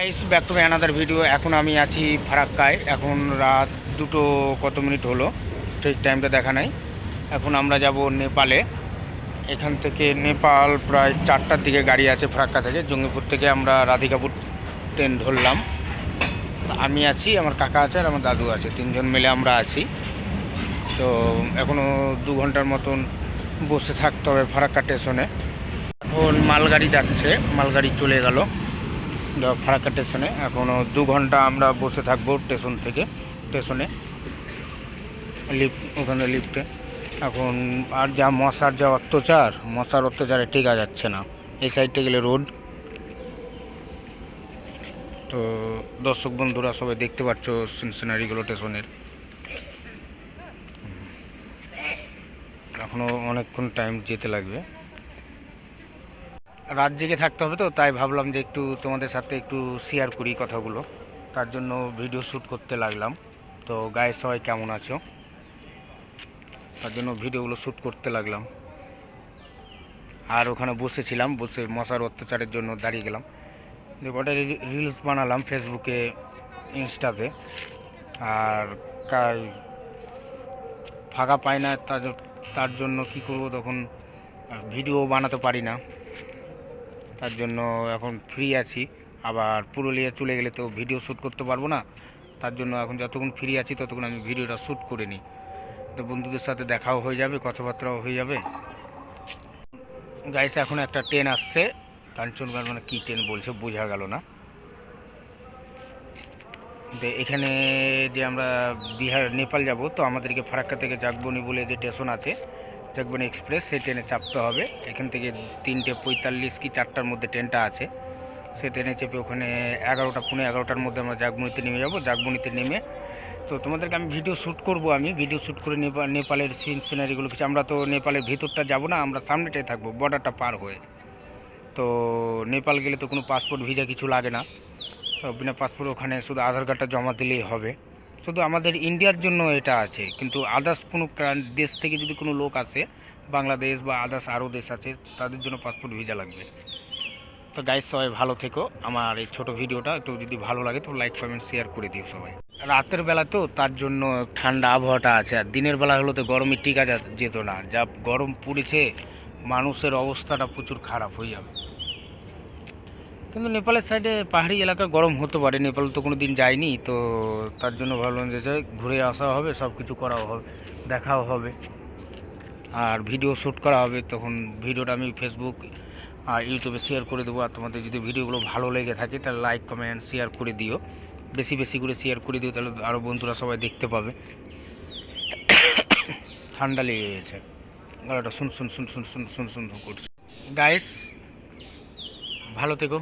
Guys back to my another video. এখন আমি আছি ফারাক্কায়। এখন রাত 2টো কত মিনিট হলো, ঠিক টাইমটা দেখা নাই। এখন আমরা যাব নেপালে। এখান থেকে নেপাল প্রায় 4টার দিকে গাড়ি আছে ফারাক্কা থেকে। জঙ্গিপুর থেকে আমরা রাধিকাপুর ট্রেন ধরলাম। আমি আছি, আমার কাকা আছে আর আমার দাদু আছে, 3জন মিলে আমরা আছি। তো এখনও 2 ঘন্টার মতন বসে থাকতে হবে ফারাক্কা স্টেশনে। এখন মালগাড়ি যাচ্ছে, মালগাড়ি চলে গেল ফারাক্কা স্টেশনে। এখনও 2 ঘন্টা আমরা বসে থাকবো স্টেশনে ওখানে লিফটে। এখন আর যা মশার অত্যাচারে টেকা যাচ্ছে না। এই সাইডটা গেলে রোড। তো দর্শক বন্ধুরা সবাই দেখতে পাচ্ছ সিনারিগুলো স্টেশনের। এখনও অনেকক্ষণ টাইম যেতে লাগবে। রাত জেগে থাকতে হবে, তো তাই ভাবলাম যে একটু তোমাদের সাথে একটু শেয়ার করি কথাগুলো। তার জন্য ভিডিও শ্যুট করতে লাগলাম। তো গায়ে সবাই কেমন আছো, তার জন্য ভিডিওগুলো শ্যুট করতে লাগলাম। আর ওখানে বসেছিলাম, বসে মশার অত্যাচারের জন্য দাঁড়িয়ে গেলাম। যে কটা রিলস বানালাম ফেসবুকে, ইনস্টাতে। আর ফাঁকা পাই না, তার জন্য কি করব, তখন ভিডিও বানাতে পারি না। তার জন্য এখন ফ্রি আছি। আবার পুরুলিয়া চলে গেলে তো ভিডিও শ্যুট করতে পারবো না। তার জন্য এখন যতক্ষণ ফ্রি আছি ততক্ষণ আমি ভিডিওটা শ্যুট করে নিই। তো বন্ধুদের সাথে দেখাও হয়ে যাবে, কথাবার্তাও হয়ে যাবে। গাইস এখন একটা ট্রেন আসছে, কাঞ্চনগঞ্জ, মানে কী ট্রেন বলছে বোঝা গেল না। তো এখানে যে আমরা নেপাল যাব, তো আমাদেরকে ফারাক্কা থেকে জাগবনি বলে যে স্টেশন আছে, জাগবনি এক্সপ্রেস, সেই ট্রেনে চাপতে হবে। এখান থেকে 3:45 কি 4টার মধ্যে ট্রেনটা আছে। সেই ট্রেনে চেপে ওখানে 11টা পৌনে 11টার মধ্যে আমরা জাগবনিতে নেমে যাব। জাগবনিতে নেমে তো তোমাদেরকে আমি ভিডিও শ্যুট করব, আমি ভিডিও শ্যুট করে নেপালের সিনারিগুলো কিছু। আমরা তো নেপালের ভিতরটা যাব না, আমরা সামনেটাই থাকবো, বর্ডারটা পার হয়ে। তো নেপাল গেলে তো কোনো পাসপোর্ট ভিসা কিছু লাগে না। তো বিনা পাসপোর্ট ওখানে শুধু আধার কার্ডটা জমা দিলেই হবে। শুধু আমাদের ইন্ডিয়ার জন্য এটা আছে, কিন্তু আদার্স কোনো দেশ থেকে যদি কোনো লোক আসে, বাংলাদেশ বা আদার্স আরও দেশ আছে, তাদের জন্য পাসপোর্ট ভিসা লাগবে। তো গাইস সবাই ভালো থেকো। আমার এই ছোটো ভিডিওটা একটু যদি ভালো লাগে তো লাইক কমেন্ট শেয়ার করে দিও সবাই। রাতের বেলা তো তার জন্য ঠান্ডা আবহাওয়াটা আছে, আর দিনের বেলা হলো তো গরমে টিকা যেত না। যা গরম পড়েছে, মানুষের অবস্থাটা প্রচুর খারাপ হয়ে যাবে। কিন্তু নেপালের সাইডে পাহাড়ি এলাকা গরম হতে পারে, নেপাল তো কোনো দিন যায়নি, তো তার জন্য ভাবলাম যে ঘুরে আসা হবে, সব কিছু করাও হবে, দেখাও হবে, আর ভিডিও শ্যুট করা হবে। তখন ভিডিওটা আমি ফেসবুক আর ইউটিউবে শেয়ার করে দেবো। আর তোমাদের যদি ভিডিওগুলো ভালো লেগে থাকে তাহলে লাইক কমেন্ট শেয়ার করে দিও, বেশি বেশি করে শেয়ার করে দিও, তাহলে আরও বন্ধুরা সবাই দেখতে পাবে। ঠান্ডা লেগে গেছে, গলাটা শুন করছে। গাইস ভালো থেকো।